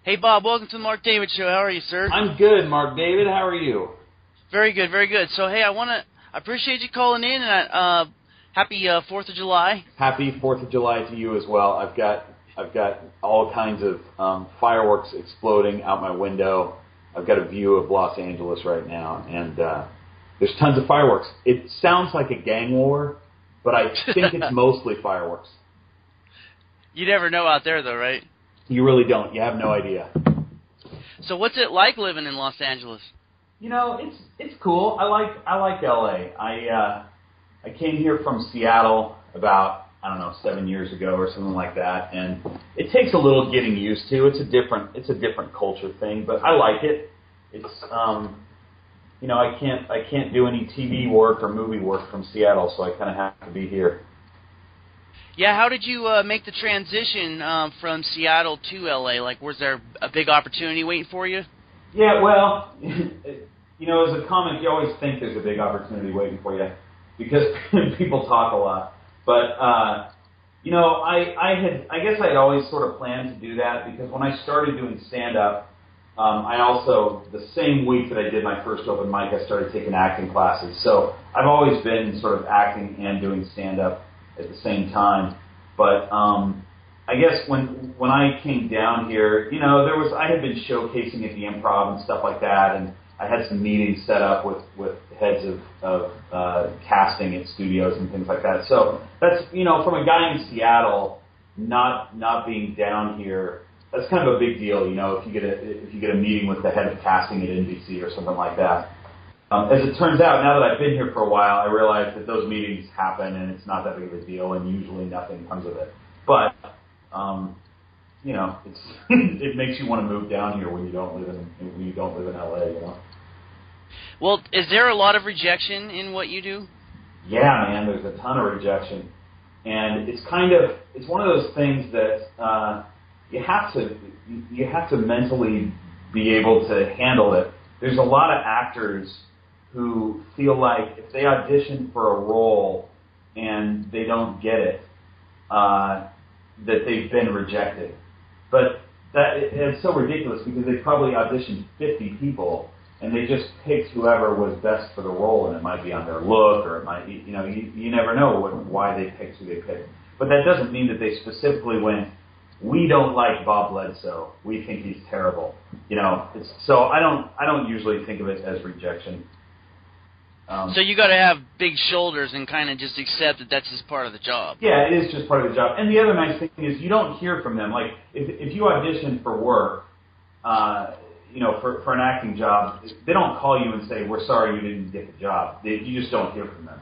Hey, Bob, welcome to the Mark David Show. How are you, sir? I'm good, Mark David. How are you? Very good, very good. So, hey, I appreciate you calling in, and happy 4th of July. Happy 4th of July to you as well. I've got all kinds of fireworks exploding out my window. I've got a view of Los Angeles right now, and there's tons of fireworks. It sounds like a gang war, but I think it's mostly fireworks. You never know out there, though, right? You really don't. You have no idea. So what's it like living in Los Angeles? You know, it's cool. I like LA. I came here from Seattle about, 7 years ago or something like that, and it takes a little getting used to. It's a different culture thing, but I like it. It's I can't do any TV work or movie work from Seattle, so I kind of have to be here. Yeah, how did you make the transition from Seattle to LA? Like, was there a big opportunity waiting for you? Yeah, well, as a comic, you always think there's a big opportunity waiting for you because people talk a lot. But I guess I had always sort of planned to do that because when I started doing stand-up, I also, the same week that I did my first open mic, I started taking acting classes. So I've always been sort of acting and doing stand-up at the same time, but I guess when I came down here, I had been showcasing at the Improv and stuff like that, and I had some meetings set up with heads of casting at studios and things like that. So that's from a guy in Seattle, not being down here, that's kind of a big deal. If you get a meeting with the head of casting at NBC or something like that. As it turns out, now that I've been here for a while, I realize that those meetings happen and it's not that big of a deal, and usually nothing comes of it. But it makes you want to move down here when you don't live in LA. Well, is there a lot of rejection in what you do? Yeah, man, there's a ton of rejection, and it's one of those things that you have to mentally be able to handle it. There's a lot of actors who feel like if they audition for a role and they don't get it, that they've been rejected. But it's so ridiculous because they probably auditioned 50 people and they just picked whoever was best for the role, and it might be on their look, or it might be, you never know why they picked who they picked. But that doesn't mean that they specifically went, we don't like Bob Bledsoe, we think he's terrible. So I don't usually think of it as rejection. So you got to have big shoulders and kind of just accept that that's just part of the job. Yeah, it is just part of the job. And the other nice thing is you don't hear from them. Like if you audition for work, for an acting job, they don't call you and say, we're sorry you didn't get the job. You just don't hear from them.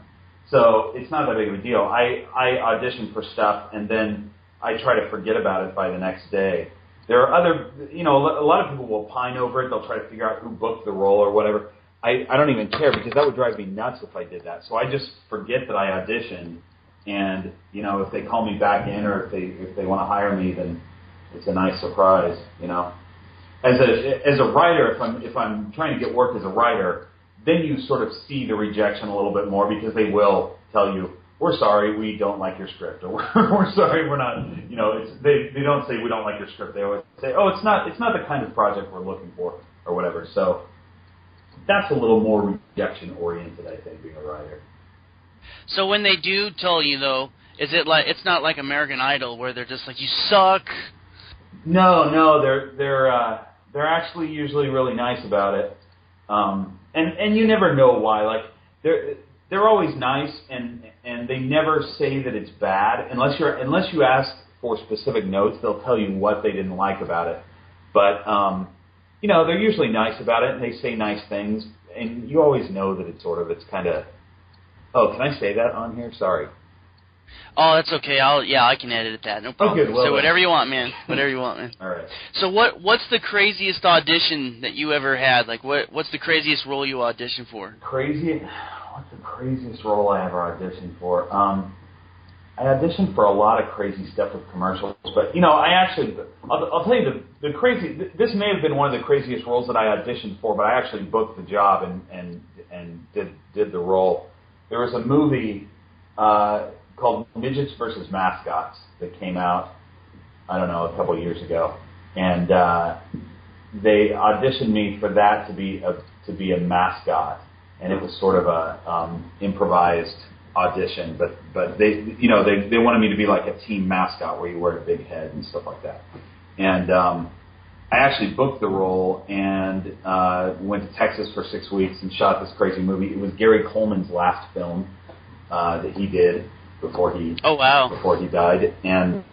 So it's not that big of a deal. I audition for stuff and then I try to forget about it by the next day. There are other, a lot of people will pine over it. They'll try to figure out who booked the role or whatever. I don't even care because that would drive me nuts if I did that. So I just forget that I auditioned, and if they call me back in or if they want to hire me, then it's a nice surprise. As a writer, if I'm trying to get work as a writer, then you sort of see the rejection a little bit more because they will tell you, we're sorry, we don't like your script, or we're sorry, we're not. They don't say we don't like your script. They always say, oh, it's not the kind of project we're looking for, or whatever. So that's a little more rejection oriented, I think, being a writer. So when they do tell you, though, is it like it's not like American Idol where they're just like, you suck? No, they're actually usually really nice about it, and you never know why. Like they're always nice, and they never say that it's bad unless you ask for specific notes. They'll tell you what they didn't like about it, but they're usually nice about it, and they say nice things, and you always know that it's kind of. Oh, can I say that on here? Sorry. Oh, that's okay. I can edit that. No problem. Okay, well, so whatever you want, man. Whatever you want, man. All right. So what's the craziest audition that you ever had? Like what's the craziest role you auditioned for? What's the craziest role I ever auditioned for? I auditioned for a lot of crazy stuff with commercials, but I'll tell you the crazy. This may have been one of the craziest roles that I auditioned for, but I actually booked the job and did the role. There was a movie called Midgets versus Mascots that came out, I don't know, a couple of years ago, and they auditioned me for that to be a mascot, and it was sort of a improvised audition, but they wanted me to be like a team mascot where you wear a big head and stuff like that. And I actually booked the role and went to Texas for 6 weeks and shot this crazy movie. It was Gary Coleman's last film that he did before he died, and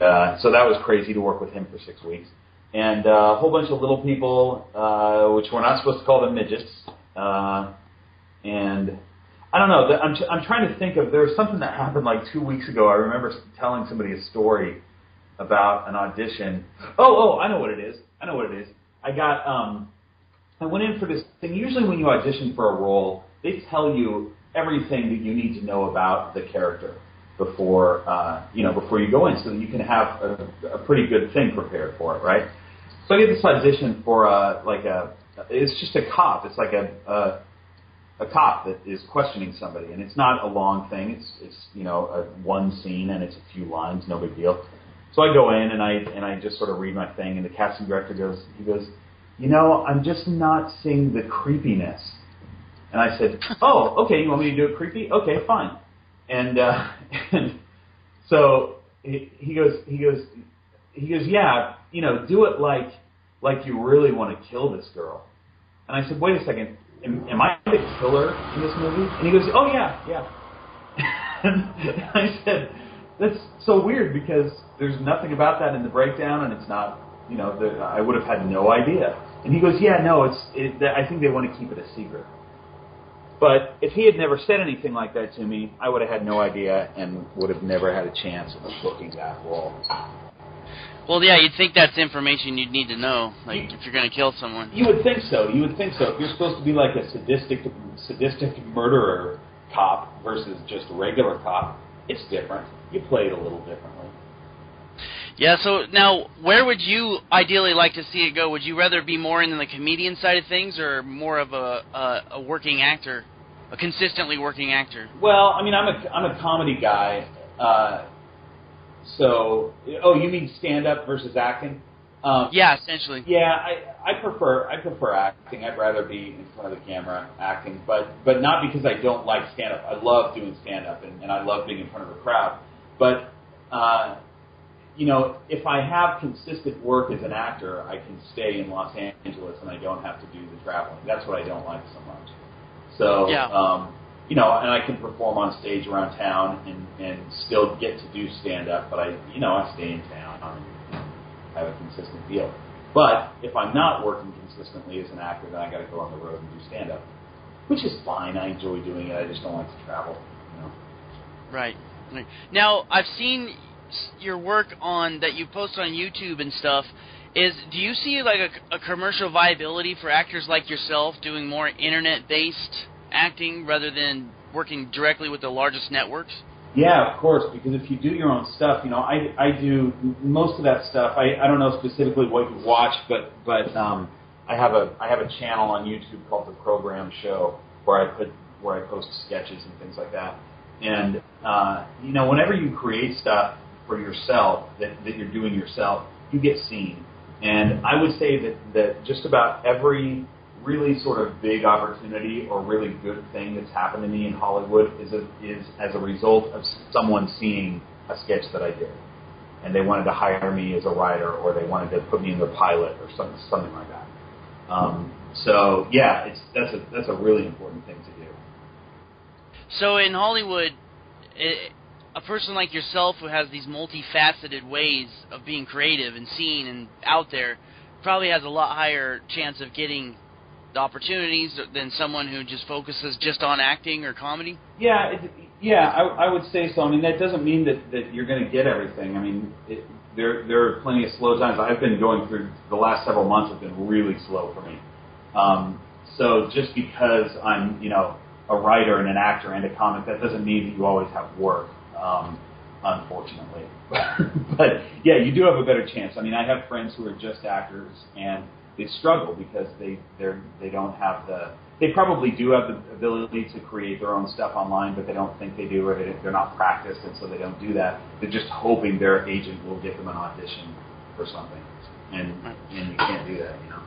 so that was crazy to work with him for 6 weeks. And a whole bunch of little people, which we're not supposed to call them midgets, and I don't know. I'm trying to think of, there was something that happened like 2 weeks ago. I remember telling somebody a story about an audition. I know what it is. I went in for this thing. Usually when you audition for a role, they tell you everything that you need to know about the character before you go in, so that you can have a pretty good thing prepared for it, right? So I get this audition for it's just a cop. It's like a cop that is questioning somebody, and it's not a long thing. It's a one scene and it's a few lines, no big deal. So I go in and I just sort of read my thing, and the casting director goes, I'm just not seeing the creepiness. And I said, oh, okay, you want me to do it creepy? Okay, fine. And so he goes, yeah, do it like you really want to kill this girl. And I said, wait a second, am I the killer in this movie? And he goes, oh yeah. And I said, that's so weird because there's nothing about that in the breakdown, and it's not, I would have had no idea. And he goes, yeah, no, I think they want to keep it a secret. But if he had never said anything like that to me, I would have had no idea and would have never had a chance of booking that role. Well, yeah, you'd think that's information you'd need to know, like if you're going to kill someone. You would think so. If you're supposed to be like a sadistic murderer cop versus just a regular cop, it's different. You play it a little differently. Yeah, so now, where would you ideally like to see it go? Would you rather be more in the comedian side of things or more of a working actor, a consistently working actor? Well, I mean, I'm a comedy guy. You mean stand-up versus acting? Yeah, essentially. Yeah, I prefer acting. I'd rather be in front of the camera acting, but not because I don't like stand-up. I love doing stand-up, and I love being in front of a crowd. But if I have consistent work as an actor, I can stay in Los Angeles and I don't have to do the traveling. That's what I don't like so much. So, yeah. And I can perform on stage around town and still get to do stand-up, but I stay in town and have a consistent deal. But if I'm not working consistently as an actor, then I got to go on the road and do stand-up, which is fine. I enjoy doing it. I just don't like to travel. Right. Now, I've seen your work that you post on YouTube and stuff. Do you see like a commercial viability for actors like yourself doing more internet-based acting rather than working directly with the largest networks? Yeah, of course, because if you do your own stuff, I do most of that stuff. I don't know specifically what you watch, but I have a channel on YouTube called The Program Show where I post sketches and things like that. And whenever you create stuff for yourself that you're doing yourself, you get seen. And I would say that just about every really sort of big opportunity or really good thing that's happened to me in Hollywood is as a result of someone seeing a sketch that I did, and they wanted to hire me as a writer, or they wanted to put me in their pilot, or something like that. So yeah, that's a really important thing to do. So in Hollywood, a person like yourself who has these multifaceted ways of being creative and seen and out there probably has a lot higher chance of getting the opportunities than someone who just focuses just on acting or comedy? Yeah, I would say so. I mean, that doesn't mean that you're going to get everything. I mean, there are plenty of slow times. I've been going through the last several months have been really slow for me. So just because I'm, a writer and an actor and a comic, that doesn't mean that you always have work, unfortunately. But yeah, you do have a better chance. I mean, I have friends who are just actors and they struggle because they probably do have the ability to create their own stuff online, but they don't think they do, or they're not practiced, and so they don't do that. They're just hoping their agent will get them an audition for something. and you can't do that, you know.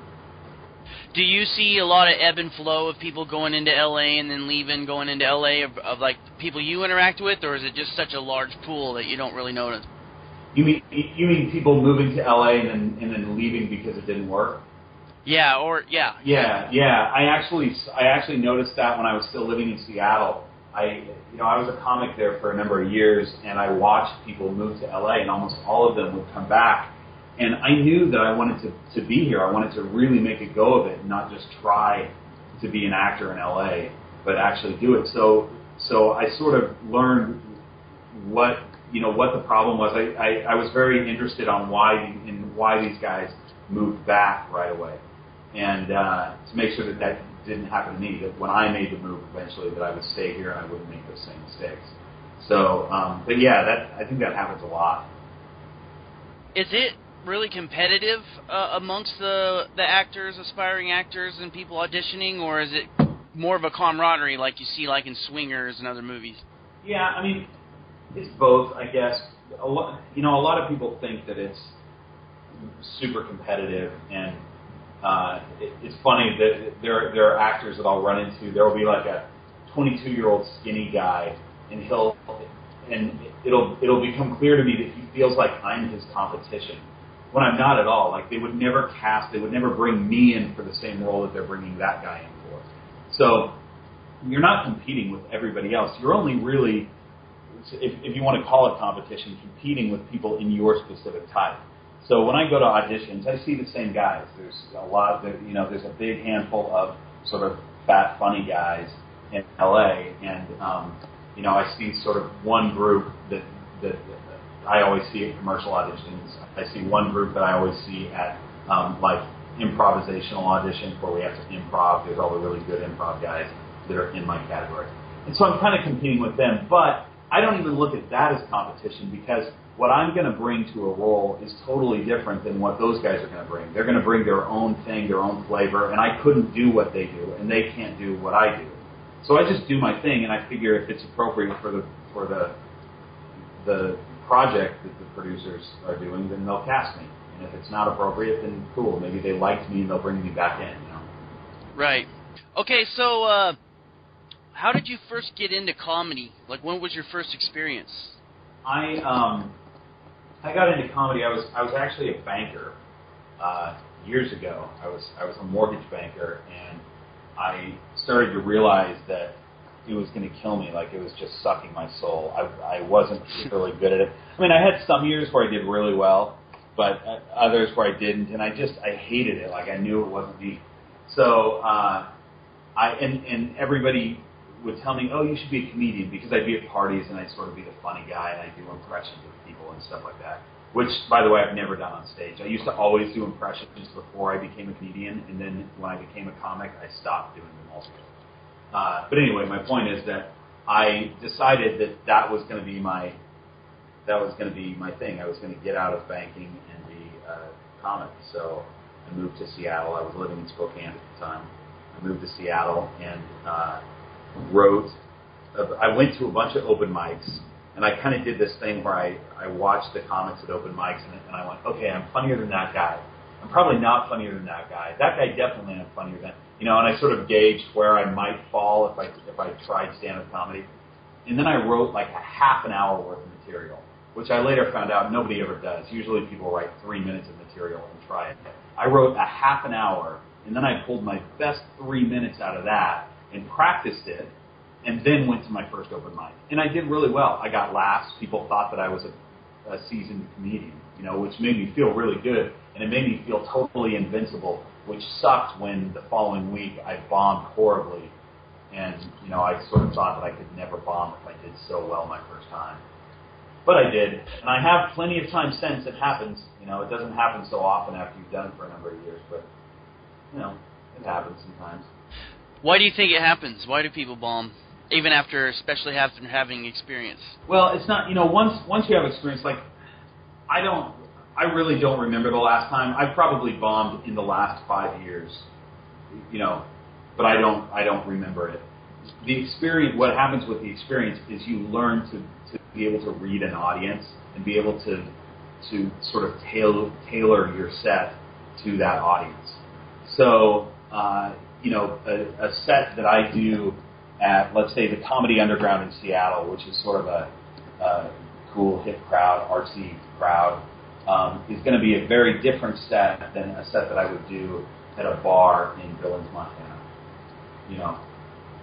Do you see a lot of ebb and flow of people going into LA and then leaving, going into LA, of like people you interact with, or is it just such a large pool that you don't really notice? You mean people moving to LA and then leaving because it didn't work? Yeah, or yeah. Yeah. I actually noticed that when I was still living in Seattle. I was a comic there for a number of years, and I watched people move to LA, and almost all of them would come back. And I knew that I wanted to be here. I wanted to really make a go of it, and not just try to be an actor in LA, but actually do it. So I sort of learned what the problem was. I was very interested on why these guys moved back right away, and to make sure that didn't happen to me. That when I made the move eventually, that I would stay here and I wouldn't make those same mistakes. So, but yeah, I think that happens a lot. Is it really competitive amongst the actors, aspiring actors, and people auditioning, or is it more of a camaraderie like you see like in Swingers and other movies? Yeah, I mean, it's both, I guess. A lot of people think that it's super competitive, and it's funny that there are actors that I'll run into. There will be like a 22-year-old skinny guy, and it'll become clear to me that he feels like I'm his competition, when I'm not at all. Like they would never bring me in for the same role that they're bringing that guy in for. So you're not competing with everybody else. You're only really, if you want to call it competition, competing with people in your specific type. So when I go to auditions, I see the same guys. There's there's a big handful of sort of fat, funny guys in LA, and I see sort of one group that I always see at commercial auditions. I see one group that I always see at like improvisational auditions where we have to improv. There's all the really good improv guys that are in my category. And so I'm kind of competing with them, but I don't even look at that as competition, because what I'm going to bring to a role is totally different than what those guys are going to bring. They're going to bring their own thing, their own flavor, and I couldn't do what they do, and they can't do what I do. So I just do my thing, and I figure if it's appropriate for the project that the producers are doing, then they'll cast me. And if it's not appropriate, then cool. Maybe they liked me and they'll bring me back in. Right. Okay, so how did you first get into comedy? Like, when was your first experience? I got into comedy. I was actually a banker years ago. I was a mortgage banker, and I started to realize that it was going to kill me. Like, it was just sucking my soul. I wasn't particularly good at it. I mean, I had some years where I did really well, but others where I didn't, and I hated it. Like, I knew it wasn't me. So and everybody would tell me, oh, you should be a comedian, because I'd be at parties and I'd sort of be the funny guy, and I'd do impressions of people and stuff like that, which, by the way, I've never done on stage. I used to always do impressions before I became a comedian, and then when I became a comic, I stopped doing them altogether. But anyway, my point is that I decided that was going to be my thing. I was going to get out of banking and be a comic. So I moved to Seattle. I was living in Spokane at the time. I moved to Seattle and wrote. I went to a bunch of open mics, and I kind of did this thing where I watched the comics at open mics, and I went, okay, I'm funnier than that guy. I'm probably not funnier than that guy. That guy definitely I'm funnier than. And I sort of gauged where I might fall if I tried stand-up comedy. And then I wrote like a half an hour worth of material, which I later found out nobody ever does. Usually people write 3 minutes of material and try it. I wrote a half an hour, and then I pulled my best 3 minutes out of that and practiced it, and then went to my first open mic. And I did really well. I got laughs. People thought that I was a seasoned comedian, which made me feel really good, and it made me feel totally invincible, which sucked when the following week I bombed horribly, and I sort of thought that I could never bomb if I did so well my first time. But I did, and I have plenty of time since. It happens. It doesn't happen so often after you've done it for a number of years, but it happens sometimes. Why do you think it happens? Why do people bomb, even especially after having experience? Well, it's not. Once you have experience, like I really don't remember the last time. I probably bombed in the last 5 years, but I don't remember it. The experience, what happens with the experience is you learn to be able to read an audience and be able to to sort of tailor your set to that audience. So, a set that I do at, let's say, the Comedy Underground in Seattle, which is sort of a cool, hip crowd, artsy crowd, is going to be a very different set than a set that I would do at a bar in Billings, Montana,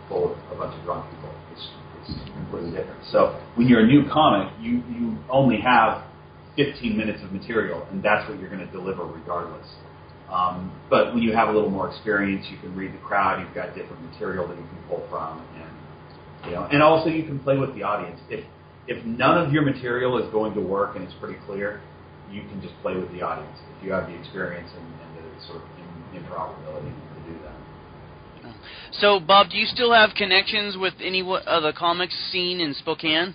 full of a bunch of drunk people. It's completely different. So when you're a new comic, you only have 15 minutes of material, and that's what you're going to deliver regardless. But when you have a little more experience, you can read the crowd. You've got different material that you can pull from, and also you can play with the audience. If none of your material is going to work and it's pretty clear, you can just play with the audience if you have the experience and the sort of interoperability to do that. So, Bob, do you still have connections with any of the comics scene in Spokane?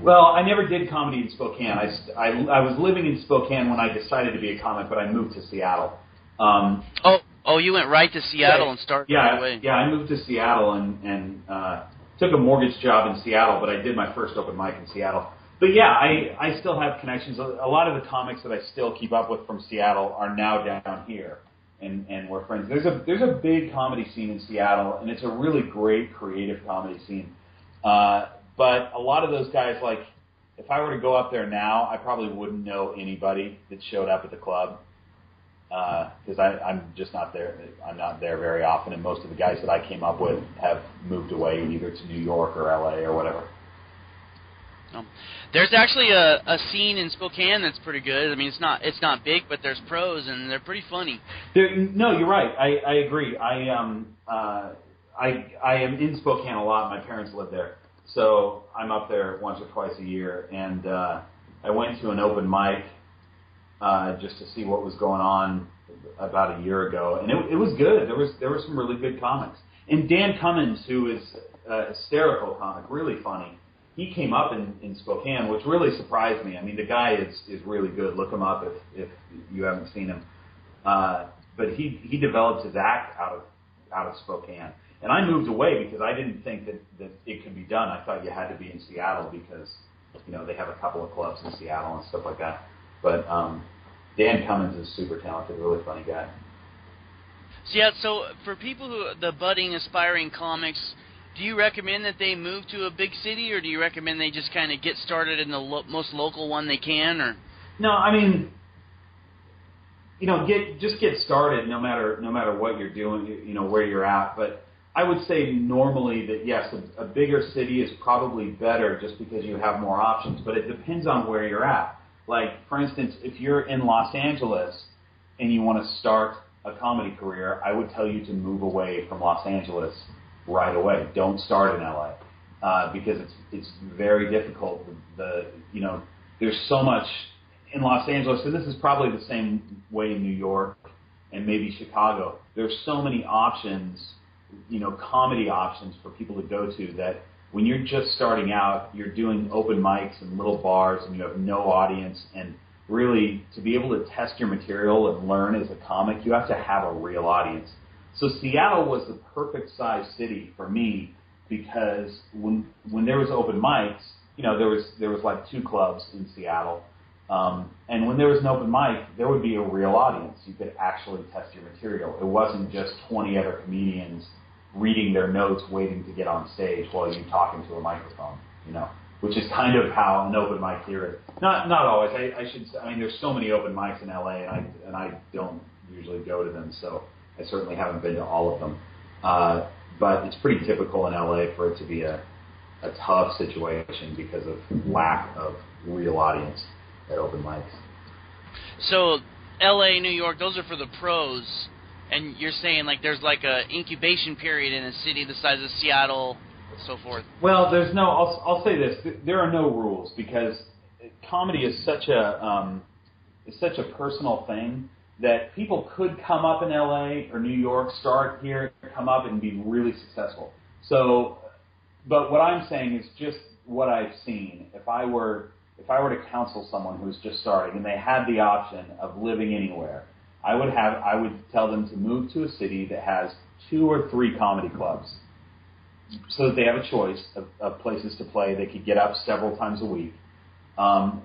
Well, I never did comedy in Spokane. I was living in Spokane when I decided to be a comic, but I moved to Seattle. You went right to Seattle and started right away. Yeah, I moved to Seattle and took a mortgage job in Seattle, but I did my first open mic in Seattle. But yeah, I still have connections. A lot of the comics that I still keep up with from Seattle are now down here, and we're friends. There's a big comedy scene in Seattle, and it's a really great creative comedy scene. But a lot of those guys, like, if I were to go up there now, I probably wouldn't know anybody that showed up at the club because I'm just not there. I'm not there very often, and most of the guys that I came up with have moved away either to New York or LA or whatever. There's actually a scene in Spokane that's pretty good. I mean, it's not big, but there's pros, and they're pretty funny. No, you're right. I agree. I am in Spokane a lot. My parents live there. So I'm up there once or twice a year, and I went to an open mic just to see what was going on about a year ago, and it was good. There were some really good comics. And Dan Cummins, who is a hysterical comic, really funny, he came up in Spokane, which really surprised me. I mean, the guy is really good. Look him up if you haven't seen him. But he developed his act out of Spokane. And I moved away because I didn't think that it could be done. I thought you had to be in Seattle because, they have a couple of clubs in Seattle and stuff like that. But Dan Cummins is super talented, really funny guy. So for people the budding, aspiring comics, do you recommend that they move to a big city, or do you recommend they just kind of get started in the most local one they can? Or no, I mean, get started no matter what you're doing, where you're at. But I would say normally that, yes, a bigger city is probably better just because you have more options, but it depends on where you're at. Like, for instance, if you're in Los Angeles and you want to start a comedy career, I would tell you to move away from Los Angeles right away. Don't start in LA because it's very difficult. There's so much in Los Angeles, and this is probably the same way in New York and maybe Chicago. There's so many options, comedy options for people to go to that when you're just starting out, you're doing open mics and little bars and you have no audience. And really, to be able to test your material and learn as a comic, you have to have a real audience. So Seattle was the perfect size city for me because when there was open mics, there was like 2 clubs in Seattle. And when there was an open mic, there would be a real audience. You could actually test your material. It wasn't just 20 other comedians reading their notes, waiting to get on stage while you talking to a microphone, which is kind of how an open mic here is. Not always. I mean, there's so many open mics in LA, and I don't usually go to them, so I certainly haven't been to all of them. But it's pretty typical in LA for it to be a tough situation because of lack of real audience at open mics. So LA, New York, those are for the pros, and you're saying like there's like a incubation period in a city the size of Seattle, and so forth. Well, there's no. I'll say this: there are no rules because comedy is such a personal thing that people could come up in LA or New York, start here, come up and be really successful. So, but what I'm saying is just what I've seen. If I were to counsel someone who's just starting and they had the option of living anywhere, I would tell them to move to a city that has 2 or 3 comedy clubs so that they have a choice of places to play. They could get up several times a week.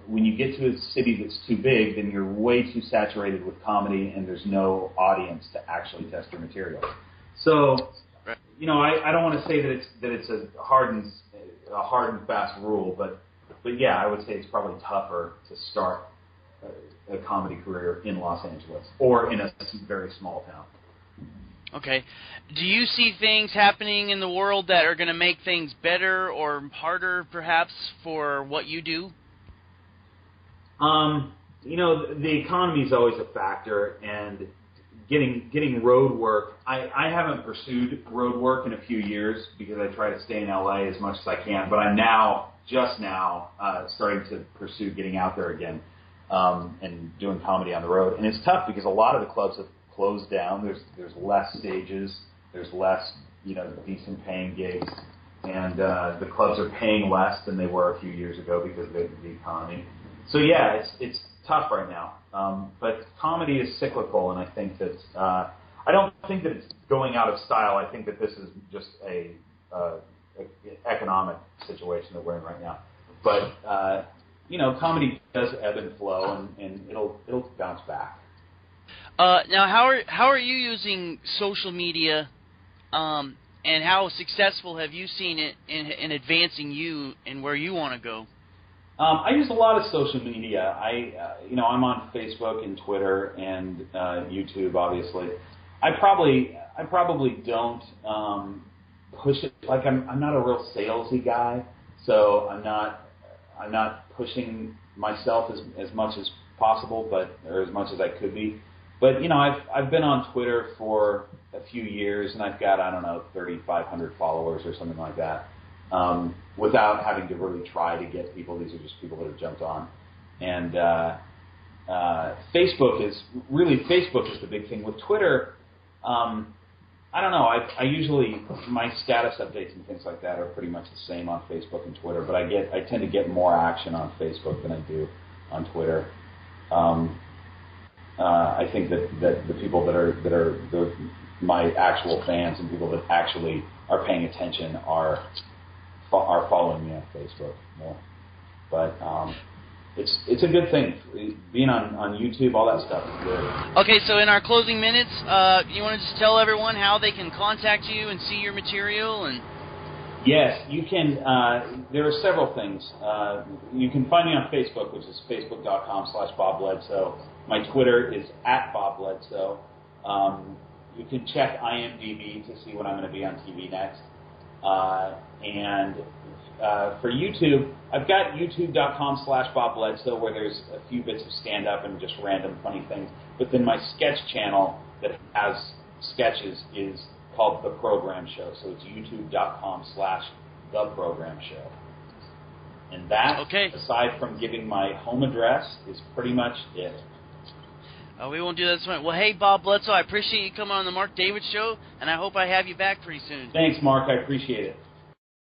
When you get to a city that's too big, then you're way too saturated with comedy, and there's no audience to actually test your material. So, I don't want to say that it's a hard and fast rule, but yeah, I would say it's probably tougher to start a comedy career in Los Angeles or in a very small town. Okay. Do you see things happening in the world that are going to make things better or harder, perhaps, for what you do? The economy is always a factor, and getting road work. I haven't pursued road work in a few years because I try to stay in LA as much as I can, but I'm just now starting to pursue getting out there again and doing comedy on the road. And it's tough because a lot of the clubs have closed down. There's less stages. There's less, decent paying gigs. And the clubs are paying less than they were a few years ago because of the economy. So, yeah, it's tough right now. But comedy is cyclical, and I think that I don't think that it's going out of style. I think that this is just a economic situation that we're in right now. But comedy does ebb and flow, and it'll bounce back. Now, how are you using social media, and how successful have you seen it in advancing you and where you want to go? I use a lot of social media. I'm on Facebook and Twitter and YouTube, obviously. I probably don't push it. Like I'm not a real salesy guy, so I'm not pushing myself as much as possible, or as much as I could be. But I've been on Twitter for a few years, and I've got 3,500 followers or something like that. Without having to really try to get people. These are just people that have jumped on. And Facebook is the big thing. With Twitter, I don't know. I usually, my status updates and things like that are pretty much the same on Facebook and Twitter, but I tend to get more action on Facebook than I do on Twitter. I think that the people that are my actual fans and people that actually are paying attention are following me on Facebook more. But it's a good thing. Being on YouTube, all that stuff is good. Okay, so in our closing minutes, you want to just tell everyone how they can contact you and see your material? And yes, you can. There are several things. You can find me on Facebook, which is facebook.com/Bob Bledsoe. My Twitter is @BobBledsoe. You can check IMDb to see when I'm going to be on TV next. And for YouTube, I've got youtube.com/Bob Bledsoe, where there's a few bits of stand-up and just random funny things. But then my sketch channel that has sketches is called The Program Show. So it's youtube.com/The Program Show. And that, aside from giving my home address, is pretty much it. We won't do that this morning. Well, hey, Bob Bledsoe, I appreciate you coming on the Mark David Show, and I hope I have you back pretty soon. Thanks, Mark. I appreciate it.